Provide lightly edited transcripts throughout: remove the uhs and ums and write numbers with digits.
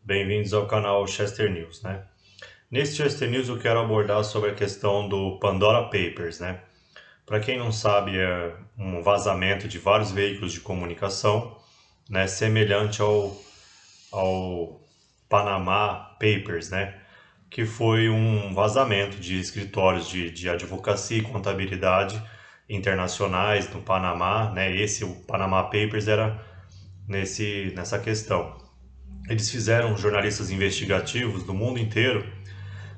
Bem-vindos ao canal Chester News, né? Nesse Chester News eu quero abordar sobre a questão do Pandora Papers, né? Para quem não sabe, é um vazamento de vários veículos de comunicação, né? Semelhante ao Panama Papers, né? Que foi um vazamento de escritórios de advocacia e contabilidade internacionais no Panamá, né? O Panama Papers era nessa questão. Eles fizeram jornalistas investigativos do mundo inteiro,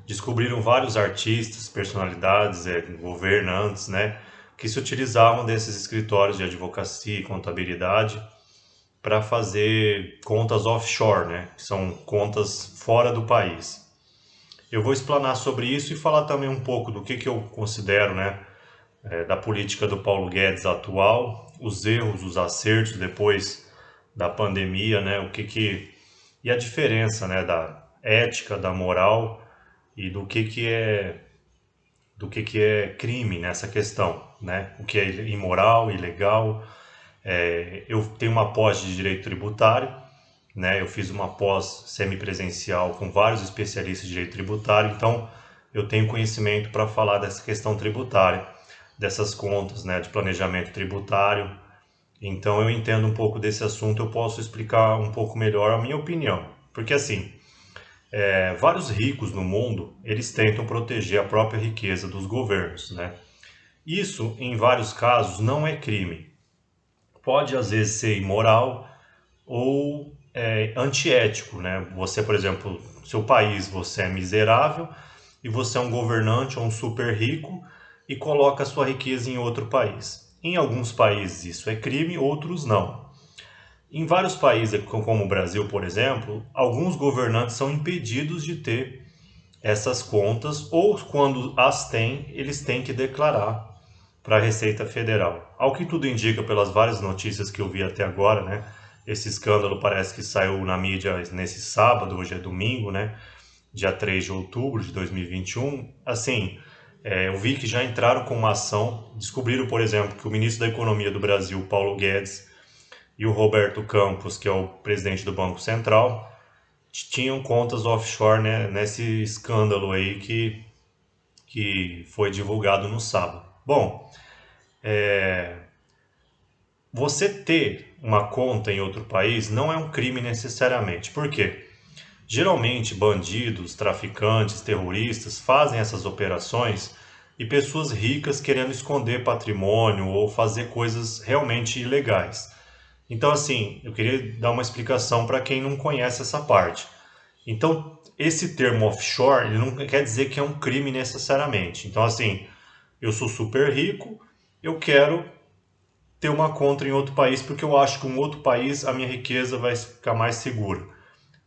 descobriram vários artistas, personalidades, governantes, né, que se utilizavam desses escritórios de advocacia e contabilidade para fazer contas offshore, né, que são contas fora do país. Eu vou explanar sobre isso e falar também um pouco do que eu considero, né, da política do Paulo Guedes atual, os erros, os acertos depois da pandemia, né, e a diferença, né, da ética, da moral e do que é crime nessa questão, né? O que é imoral, ilegal. Eu tenho uma pós de direito tributário, né? Eu fiz uma pós semipresencial com vários especialistas de direito tributário, então eu tenho conhecimento para falar dessa questão tributária, dessas contas, né, de planejamento tributário. Então eu entendo um pouco desse assunto, eu posso explicar um pouco melhor a minha opinião. Porque assim, vários ricos no mundo, eles tentam proteger a própria riqueza dos governos, né? Isso, em vários casos, não é crime. Pode, às vezes, ser imoral ou antiético, né? Você, por exemplo, seu país, você é miserável e você é um governante ou um super rico e coloca a sua riqueza em outro país. Em alguns países isso é crime, outros não. Em vários países, como o Brasil, por exemplo, alguns governantes são impedidos de ter essas contas, ou quando as têm, eles têm que declarar para a Receita Federal. Ao que tudo indica pelas várias notícias que eu vi até agora, né? Esse escândalo parece que saiu na mídia nesse sábado, hoje é domingo, né? Dia 3 de outubro de 2021. Assim, eu vi que já entraram com uma ação, descobriram, por exemplo, que o ministro da Economia do Brasil, Paulo Guedes, e o Roberto Campos, que é o presidente do Banco Central, tinham contas offshore, né, nesse escândalo aí que foi divulgado no sábado. Bom, você ter uma conta em outro país não é um crime necessariamente. Por quê? Geralmente, bandidos, traficantes, terroristas fazem essas operações e pessoas ricas querendo esconder patrimônio ou fazer coisas realmente ilegais. Então, assim, eu queria dar uma explicação para quem não conhece essa parte. Então, esse termo offshore, ele não quer dizer que é um crime necessariamente. Então, assim, eu sou super rico, eu quero ter uma conta em outro país porque eu acho que em outro país a minha riqueza vai ficar mais segura.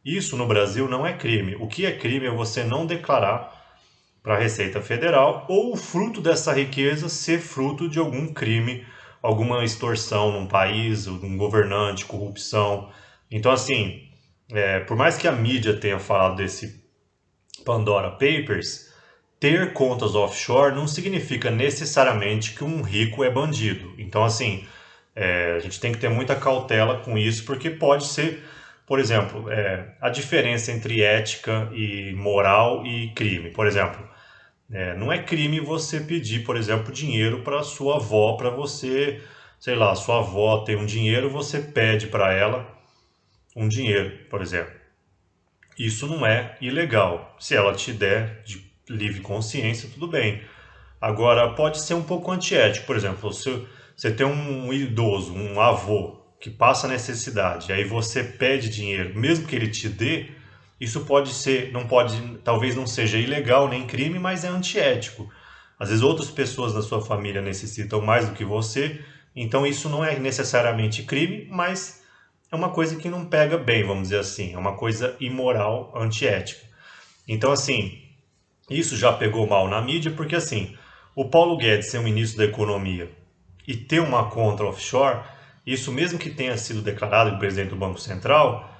Isso no Brasil não é crime. O que é crime é você não declarar para a Receita Federal ou o fruto dessa riqueza ser fruto de algum crime, alguma extorsão num país, um governante, corrupção. Então, assim, por mais que a mídia tenha falado desse Pandora Papers, ter contas offshore não significa necessariamente que um rico é bandido. Então, assim, a gente tem que ter muita cautela com isso, porque pode ser, por exemplo, a diferença entre ética e moral e crime. Por exemplo, não é crime você pedir, por exemplo, dinheiro para sua avó, para você, sei lá, sua avó tem um dinheiro, você pede para ela um dinheiro, por exemplo. Isso não é ilegal. Se ela te der de livre consciência, tudo bem. Agora, pode ser um pouco antiético. Por exemplo, se você tem um idoso, um avô, que passa necessidade, aí você pede dinheiro, mesmo que ele te dê, isso pode ser, não pode, talvez não seja ilegal nem crime, mas é antiético. Às vezes outras pessoas da sua família necessitam mais do que você, então isso não é necessariamente crime, mas é uma coisa que não pega bem, vamos dizer assim, é uma coisa imoral, antiética. Então, assim, isso já pegou mal na mídia, porque assim, o Paulo Guedes ser o ministro da Economia e ter uma conta offshore, isso mesmo que tenha sido declarado o presidente do Banco Central,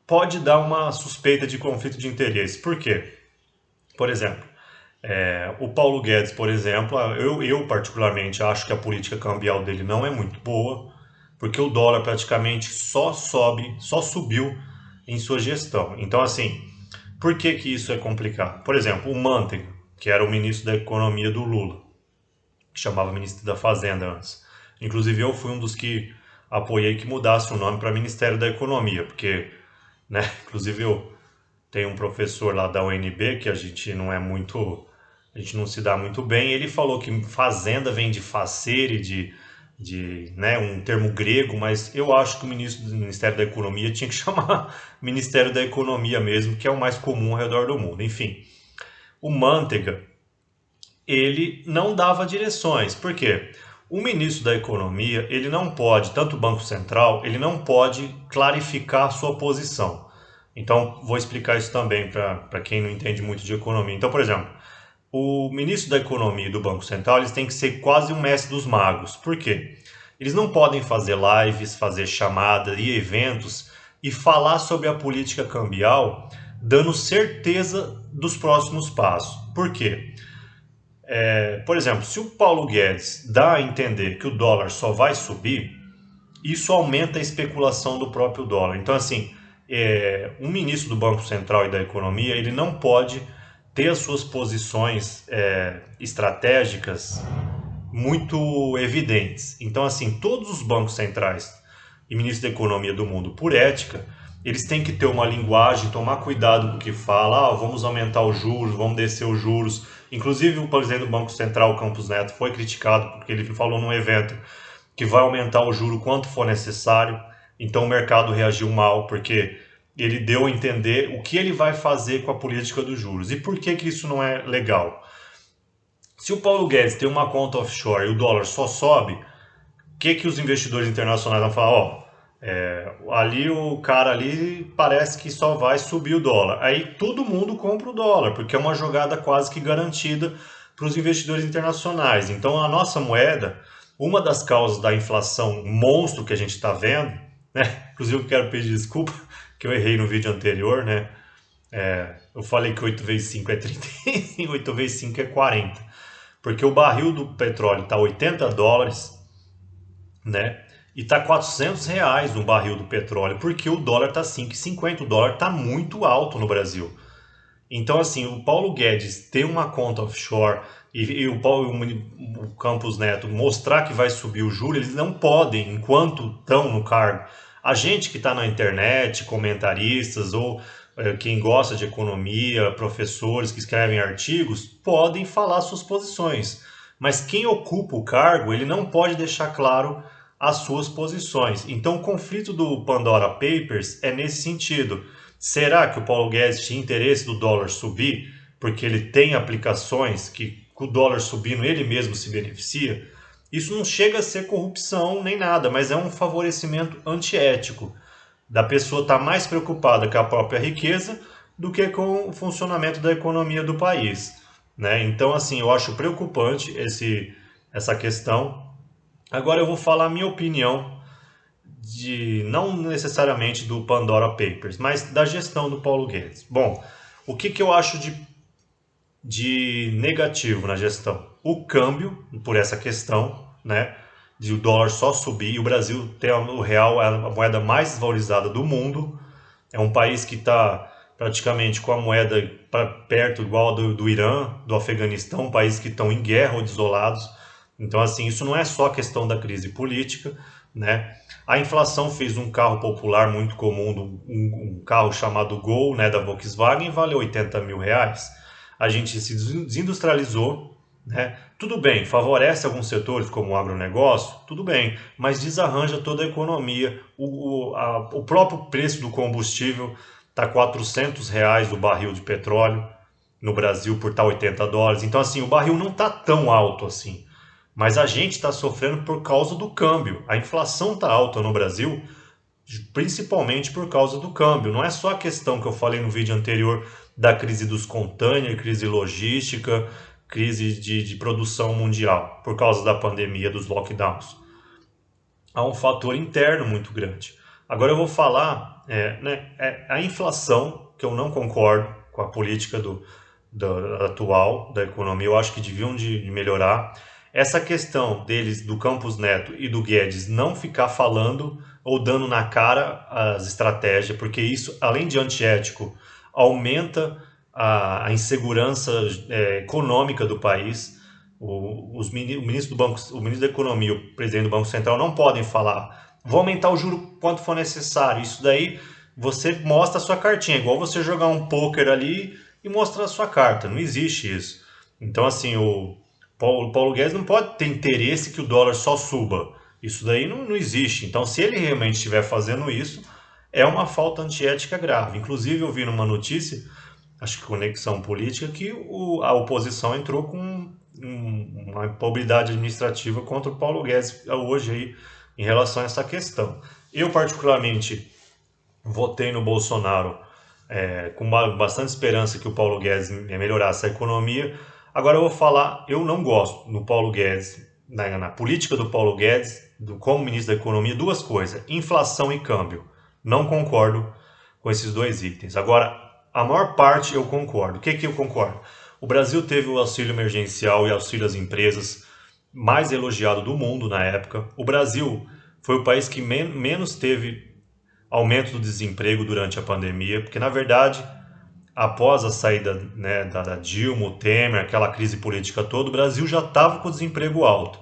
pode dar uma suspeita de conflito de interesse. Por quê? Por exemplo, o Paulo Guedes, por exemplo, eu particularmente acho que a política cambial dele não é muito boa, porque o dólar praticamente só sobe, só subiu em sua gestão. Então, assim, por que que isso é complicado? Por exemplo, o Manteiga, que era o ministro da Economia do Lula, que chamava ministro da Fazenda antes. Inclusive, eu fui um dos que apoiei que mudasse o nome para Ministério da Economia, porque, né, inclusive eu tenho um professor lá da UNB que a gente não é muito, a gente não se dá muito bem. Ele falou que fazenda vem de facere, né, um termo grego, mas eu acho que o ministro do Ministério da Economia tinha que chamar Ministério da Economia mesmo, que é o mais comum ao redor do mundo. Enfim, o Manteiga, ele não dava direções. Por quê? O ministro da Economia, ele não pode, tanto o Banco Central, ele não pode clarificar a sua posição. Então, vou explicar isso também para quem não entende muito de economia. Então, por exemplo, o ministro da Economia e do Banco Central, eles têm que ser quase um mestre dos magos. Por quê? Eles não podem fazer lives, fazer chamadas e eventos e falar sobre a política cambial dando certeza dos próximos passos. Por quê? Por exemplo, se o Paulo Guedes dá a entender que o dólar só vai subir, isso aumenta a especulação do próprio dólar. Então, assim, um ministro do Banco Central e da Economia, ele não pode ter as suas posições estratégicas muito evidentes. Então, assim, todos os bancos centrais e ministros da Economia do mundo, por ética, eles têm que ter uma linguagem, tomar cuidado com o que fala. Vamos aumentar os juros, vamos descer os juros. Inclusive, o presidente do Banco Central, Campos Neto, foi criticado porque ele falou num evento que vai aumentar o juro quanto for necessário. Então, o mercado reagiu mal porque ele deu a entender o que ele vai fazer com a política dos juros. E por que que isso não é legal? Se o Paulo Guedes tem uma conta offshore e o dólar só sobe, o que que os investidores internacionais vão falar? Ali o cara ali parece que só vai subir o dólar. Aí todo mundo compra o dólar, porque é uma jogada quase que garantida para os investidores internacionais. Então a nossa moeda, uma das causas da inflação monstro que a gente está vendo, né? Inclusive eu quero pedir desculpa que eu errei no vídeo anterior, né? Eu falei que 8 vezes 5 é 30 e 8 vezes 5 é 40. Porque o barril do petróleo está US$ 80, né? E tá R$ 400 um barril do petróleo, porque o dólar tá 5,50. O dólar tá muito alto no Brasil. Então, assim, o Paulo Guedes ter uma conta offshore e o Campos Neto mostrar que vai subir o juro, eles não podem, enquanto estão no cargo. A gente que está na internet, comentaristas ou quem gosta de economia, professores que escrevem artigos, podem falar suas posições. Mas quem ocupa o cargo, ele não pode deixar claro as suas posições. Então, o conflito do Pandora Papers é nesse sentido. Será que o Paulo Guedes tinha interesse do dólar subir? Porque ele tem aplicações que, com o dólar subindo, ele mesmo se beneficia? Isso não chega a ser corrupção nem nada, mas é um favorecimento antiético da pessoa estar mais preocupada com a própria riqueza do que com o funcionamento da economia do país, né? Então, assim, eu acho preocupante essa questão. Agora eu vou falar a minha opinião não necessariamente do Pandora Papers, mas da gestão do Paulo Guedes. Bom, o que eu acho de negativo na gestão? O câmbio, por essa questão, né, de o dólar só subir e o Brasil tem o real, é a moeda mais desvalorizada do mundo. É um país que está praticamente com a moeda para perto igual do Irã, do Afeganistão, países que estão em guerra ou desolados. Então, assim, isso não é só a questão da crise política, né? A inflação fez um carro popular muito comum, um carro chamado Gol, né, da Volkswagen, valeu R$ 80.000. A gente se desindustrializou, né? Tudo bem, favorece alguns setores como o agronegócio, tudo bem, mas desarranja toda a economia. O próprio preço do combustível está R$ 400 o barril de petróleo no Brasil por estar US$ 80. Então, assim, o barril não está tão alto assim. Mas a gente está sofrendo por causa do câmbio. A inflação está alta no Brasil, principalmente por causa do câmbio. Não é só a questão que eu falei no vídeo anterior da crise dos containers, crise logística, crise de produção mundial, por causa da pandemia, dos lockdowns. Há um fator interno muito grande. Agora eu vou falar a inflação, que eu não concordo com a política atual da economia. Eu acho que deviam de melhorar. Essa questão deles, do Campos Neto e do Guedes, não ficar falando ou dando na cara as estratégias, porque isso, além de antiético, aumenta a insegurança econômica do país. O ministro do Banco, o ministro da Economia, o presidente do Banco Central não podem falar, vou aumentar o juro quanto for necessário. Isso daí você mostra a sua cartinha, igual você jogar um poker ali e mostrar a sua carta. Não existe isso. Então, assim, o Paulo Guedes não pode ter interesse que o dólar só suba. Isso daí não existe. Então, se ele realmente estiver fazendo isso, é uma falta antiética grave. Inclusive, eu vi numa notícia, acho que Conexão Política, que a oposição entrou com uma improbidade administrativa contra o Paulo Guedes hoje aí, em relação a essa questão. Eu, particularmente, votei no Bolsonaro com bastante esperança que o Paulo Guedes melhorasse a economia. Agora eu vou falar, eu não gosto do Paulo Guedes, na política do Paulo Guedes, como ministro da Economia, duas coisas: inflação e câmbio. Não concordo com esses dois itens. Agora, a maior parte eu concordo. O que eu concordo? O Brasil teve o auxílio emergencial e auxílio às empresas mais elogiado do mundo na época. O Brasil foi o país que menos teve aumento do desemprego durante a pandemia, porque na verdade, após a saída, né, da Dilma, o Temer, aquela crise política toda, o Brasil já estava com o desemprego alto.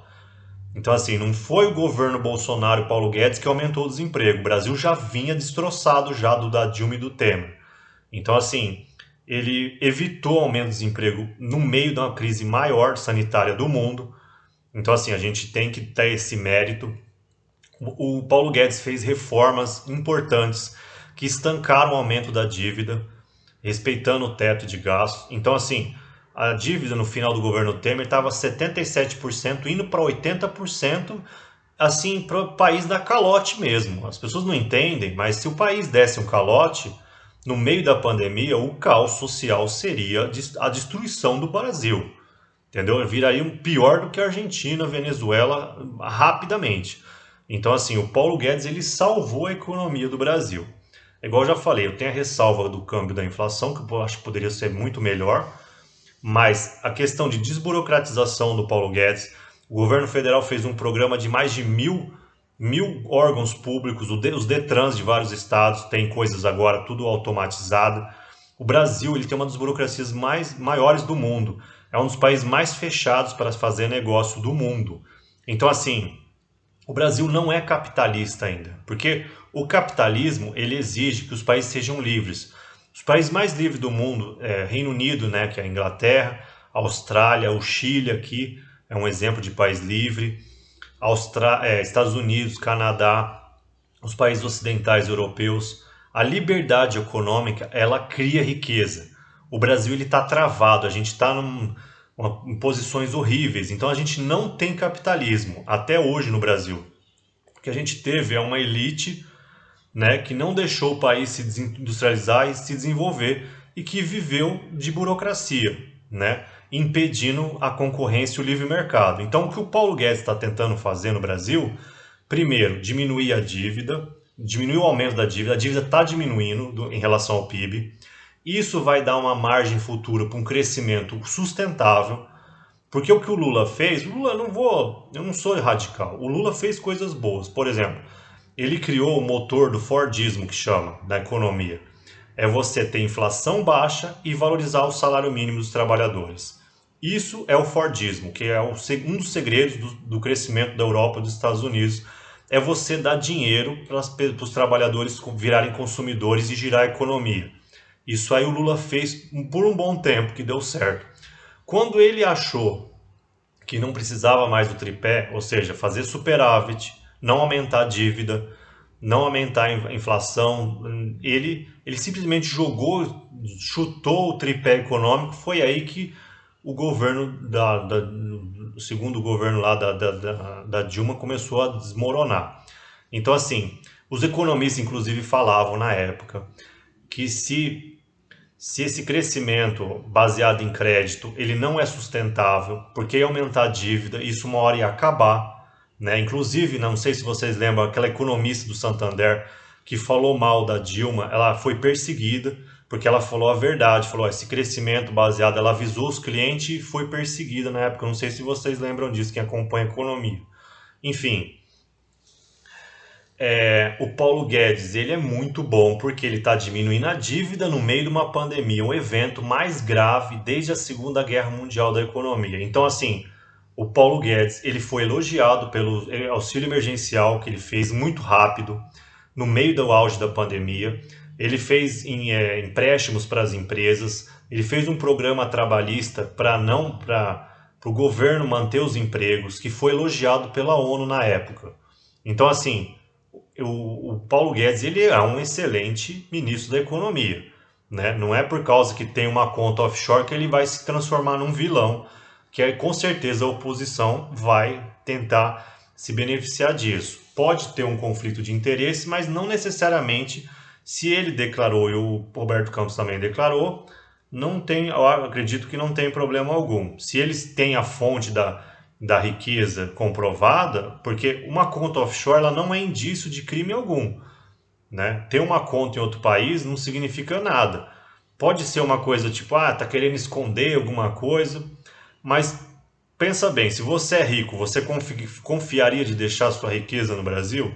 Então, assim, não foi o governo Bolsonaro e Paulo Guedes que aumentou o desemprego. O Brasil já vinha destroçado já da Dilma e do Temer. Então, assim, ele evitou o aumento do desemprego no meio de uma crise maior sanitária do mundo. Então, assim, a gente tem que ter esse mérito. O Paulo Guedes fez reformas importantes que estancaram o aumento da dívida, respeitando o teto de gastos. Então, assim, a dívida no final do governo Temer estava 77%, indo para 80%, assim, para o país dar calote mesmo. As pessoas não entendem, mas se o país desse um calote, no meio da pandemia, o caos social seria a destruição do Brasil. Entendeu? Viraria um pior do que a Argentina, Venezuela, rapidamente. Então, assim, o Paulo Guedes, ele salvou a economia do Brasil. Igual eu já falei, eu tenho a ressalva do câmbio da inflação, que eu acho que poderia ser muito melhor, mas a questão de desburocratização do Paulo Guedes, o governo federal fez um programa de mais de mil órgãos públicos, os Detrans de vários estados, tem coisas agora tudo automatizado. O Brasil, ele tem uma das burocracias maiores do mundo. É um dos países mais fechados para fazer negócio do mundo. Então, assim, o Brasil não é capitalista ainda, porque o capitalismo, ele exige que os países sejam livres. Os países mais livres do mundo, Reino Unido, né, que é a Inglaterra, Austrália, o Chile aqui é um exemplo de país livre, Estados Unidos, Canadá, os países ocidentais europeus. A liberdade econômica, ela cria riqueza. O Brasil ele está travado, a gente está em posições horríveis. Então a gente não tem capitalismo até hoje no Brasil. O que a gente teve é uma elite, né, que não deixou o país se desindustrializar e se desenvolver e que viveu de burocracia, né, impedindo a concorrência e o livre mercado. Então o que o Paulo Guedes está tentando fazer no Brasil, primeiro, diminuir a dívida, diminuir o aumento da dívida, a dívida está diminuindo em relação ao PIB. Isso vai dar uma margem futura para um crescimento sustentável, porque o que o Lula fez, eu não sou radical, o Lula fez coisas boas. Por exemplo, ele criou o motor do Fordismo, que chama, da economia. É você ter inflação baixa e valorizar o salário mínimo dos trabalhadores. Isso é o Fordismo, que é um dos segredos do crescimento da Europa e dos Estados Unidos. É você dar dinheiro para os trabalhadores virarem consumidores e girar a economia. Isso aí o Lula fez por um bom tempo, que deu certo. Quando ele achou que não precisava mais do tripé, ou seja, fazer superávit, não aumentar a dívida, não aumentar a inflação, ele simplesmente chutou o tripé econômico. Foi aí que o governo, o segundo governo lá da Dilma começou a desmoronar. Então, assim, os economistas, inclusive, falavam na época que se esse crescimento baseado em crédito ele não é sustentável, porque ia aumentar a dívida, isso uma hora ia acabar, né? Inclusive, não sei se vocês lembram, aquela economista do Santander que falou mal da Dilma, ela foi perseguida porque ela falou a verdade, falou, esse crescimento baseado, ela avisou os clientes e foi perseguida na época. Não sei se vocês lembram disso, quem acompanha a economia. Enfim, O Paulo Guedes, ele é muito bom porque ele está diminuindo a dívida no meio de uma pandemia, um evento mais grave desde a Segunda Guerra Mundial da economia. Então, assim, o Paulo Guedes, ele foi elogiado pelo auxílio emergencial que ele fez muito rápido, no meio do auge da pandemia. Ele fez empréstimos para as empresas, ele fez um programa trabalhista para o governo manter os empregos, que foi elogiado pela ONU na época. Então, assim, o Paulo Guedes ele é um excelente ministro da economia, né? Não é por causa que tem uma conta offshore que ele vai se transformar num vilão, que aí, com certeza a oposição vai tentar se beneficiar disso. Pode ter um conflito de interesse, mas não necessariamente. Se ele declarou e o Roberto Campos também declarou, não tem, eu acredito que não tem problema algum. Se eles têm a fonte da riqueza comprovada, porque uma conta offshore ela não é indício de crime algum, né? Ter uma conta em outro país não significa nada. Pode ser uma coisa tipo, tá querendo esconder alguma coisa, mas pensa bem, se você é rico, você confiaria de deixar sua riqueza no Brasil?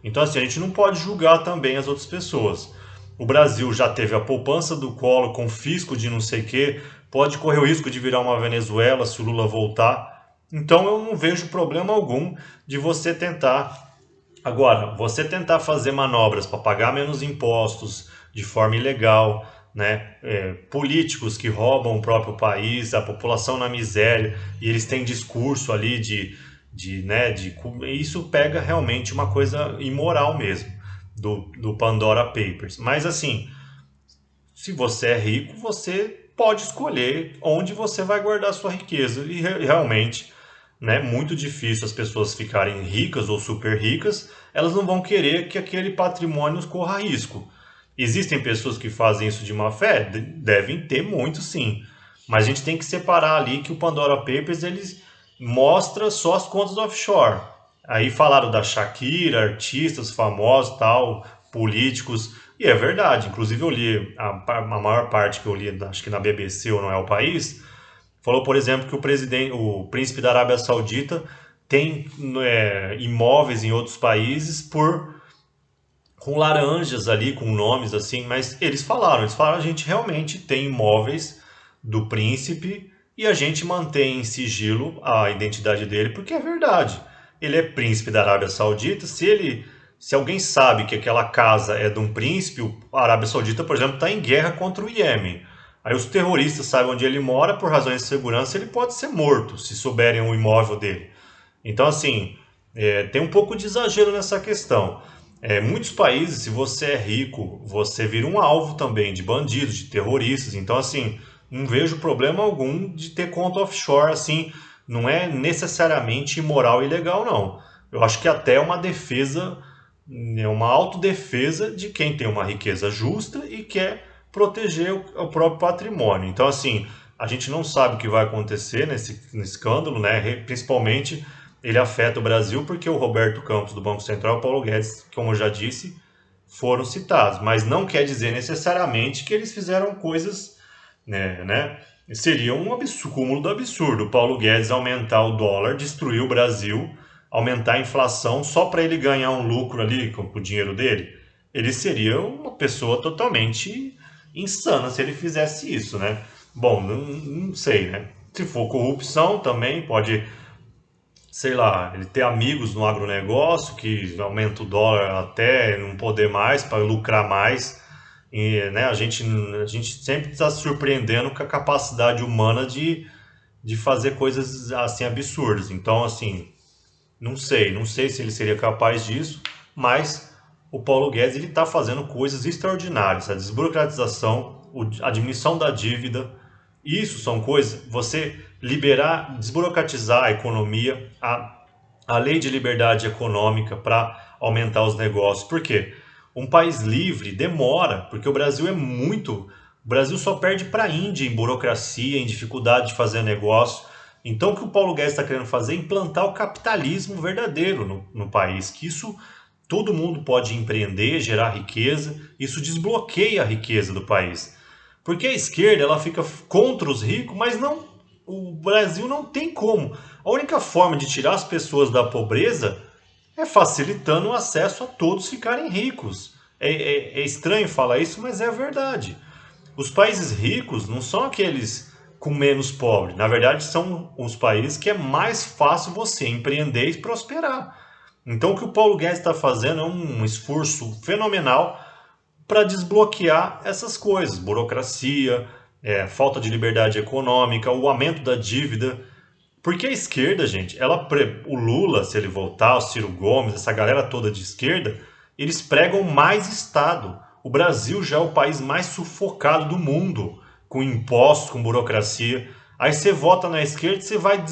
Então, assim, a gente não pode julgar também as outras pessoas. O Brasil já teve a poupança do Collor com fisco de não sei o quê, pode correr o risco de virar uma Venezuela se o Lula voltar. Então, eu não vejo problema algum de você tentar. Agora, você tentar fazer manobras para pagar menos impostos de forma ilegal, né? Políticos que roubam o próprio país, a população na miséria, e eles têm discurso ali isso pega realmente uma coisa imoral mesmo, do Pandora Papers. Mas assim, se você é rico, você pode escolher onde você vai guardar sua riqueza. E realmente, né, muito difícil as pessoas ficarem ricas ou super ricas, elas não vão querer que aquele patrimônio corra risco. Existem pessoas que fazem isso de má fé? Devem ter muito, sim. Mas a gente tem que separar ali que o Pandora Papers eles mostra só as contas offshore. Aí falaram da Shakira, artistas famosos, tal, políticos, e é verdade. Inclusive eu li a maior parte que eu li, acho que na BBC ou não é o país, falou, por exemplo, que o príncipe da Arábia Saudita tem imóveis em outros países com laranjas ali, com nomes assim, mas eles falaram, a gente realmente tem imóveis do príncipe e a gente mantém em sigilo a identidade dele, porque é verdade. Ele é príncipe da Arábia Saudita, se alguém sabe que aquela casa é de um príncipe, a Arábia Saudita, por exemplo, está em guerra contra o Iêmen. Aí os terroristas sabem onde ele mora, por razões de segurança, ele pode ser morto, se souberem o imóvel dele. Então, assim, tem um pouco de exagero nessa questão. Muitos países, se você é rico, você vira um alvo também de bandidos, de terroristas. Então, assim, não vejo problema algum de ter conta offshore, assim, não é necessariamente imoral e ilegal, não. Eu acho que até é uma defesa, é uma autodefesa de quem tem uma riqueza justa e quer proteger o próprio patrimônio. Então, assim, a gente não sabe o que vai acontecer nesse escândalo, né? Principalmente ele afeta o Brasil porque o Roberto Campos do Banco Central e o Paulo Guedes, como eu já disse, foram citados. Mas não quer dizer necessariamente que eles fizeram coisas, né? Seria um absurdo, cúmulo do absurdo. O Paulo Guedes aumentar o dólar, destruir o Brasil, aumentar a inflação só para ele ganhar um lucro ali com o dinheiro dele. Ele seria uma pessoa totalmente insana se ele fizesse isso, né? Bom, não sei, né? Se for corrupção também pode, sei lá, ele ter amigos no agronegócio que aumenta o dólar até não poder mais para lucrar mais. E, né, a gente sempre está se surpreendendo com a capacidade humana de fazer coisas assim absurdas. Então, assim, não sei se ele seria capaz disso, mas o Paulo Guedes ele está fazendo coisas extraordinárias. A desburocratização, a diminuição da dívida, isso são coisas. Você liberar, desburocratizar a economia, a lei de liberdade econômica para aumentar os negócios. Por quê? Um país livre demora, porque o Brasil é muito. O Brasil só perde para a Índia em burocracia, em dificuldade de fazer negócio. Então, o que o Paulo Guedes está querendo fazer é implantar o capitalismo verdadeiro no país, que isso todo mundo pode empreender, gerar riqueza, isso desbloqueia a riqueza do país. Porque a esquerda ela fica contra os ricos, mas não, o Brasil não tem como. A única forma de tirar as pessoas da pobreza É facilitando o acesso a todos ficarem ricos. É estranho falar isso, mas é a verdade. Os países ricos não são aqueles com menos pobre. Na verdade, são os países que é mais fácil você empreender e prosperar. Então, o que o Paulo Guedes está fazendo é um esforço fenomenal para desbloquear essas coisas: burocracia, falta de liberdade econômica, o aumento da dívida. Porque a esquerda, gente, o Lula, se ele voltar, o Ciro Gomes, essa galera toda de esquerda, eles pregam mais Estado. O Brasil já é o país mais sufocado do mundo, com impostos, com burocracia. Aí você vota na esquerda e você vai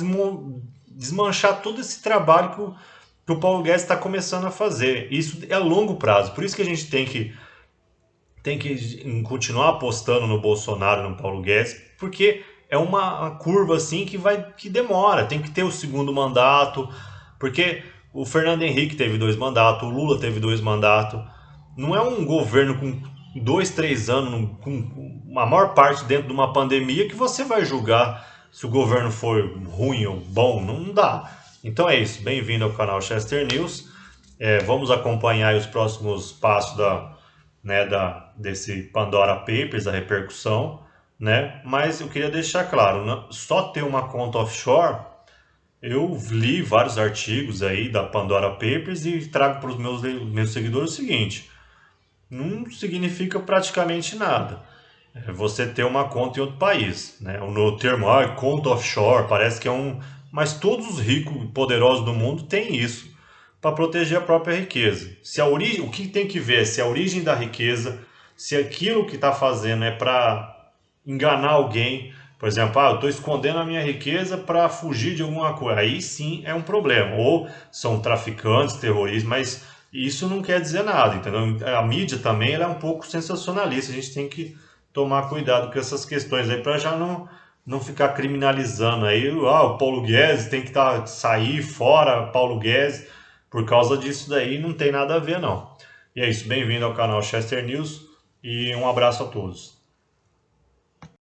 desmanchar todo esse trabalho que o Paulo Guedes está começando a fazer. Isso é a longo prazo. Por isso que a gente tem que continuar apostando no Bolsonaro, no Paulo Guedes, porque é uma curva assim que demora. Tem que ter o segundo mandato, porque o Fernando Henrique teve 2 mandatos, o Lula teve 2 mandatos. Não é um governo com 2, 3 anos, com a maior parte dentro de uma pandemia, que você vai julgar se o governo for ruim ou bom. Não dá. Então é isso. Bem-vindo ao canal Chester News. Vamos acompanhar os próximos passos desse Pandora Papers, da repercussão, né? Mas eu queria deixar claro, só ter uma conta offshore, eu li vários artigos aí da Pandora Papers e trago para os meus seguidores o seguinte: não significa praticamente nada. Você ter uma conta em outro país, né? O termo, conta offshore, parece que é um... Mas todos os ricos e poderosos do mundo têm isso, para proteger a própria riqueza. O que tem que ver é se a origem da riqueza, se aquilo que está fazendo é para enganar alguém. Por exemplo, eu estou escondendo a minha riqueza para fugir de alguma coisa. Aí sim é um problema. Ou são traficantes, terroristas, mas isso não quer dizer nada, entendeu? A mídia também ela é um pouco sensacionalista. A gente tem que tomar cuidado com essas questões aí para já não ficar criminalizando aí. O Paulo Guedes tem que sair fora, Paulo Guedes, por causa disso daí. Não tem nada a ver, não. E é isso. Bem-vindo ao canal Chester News e um abraço a todos.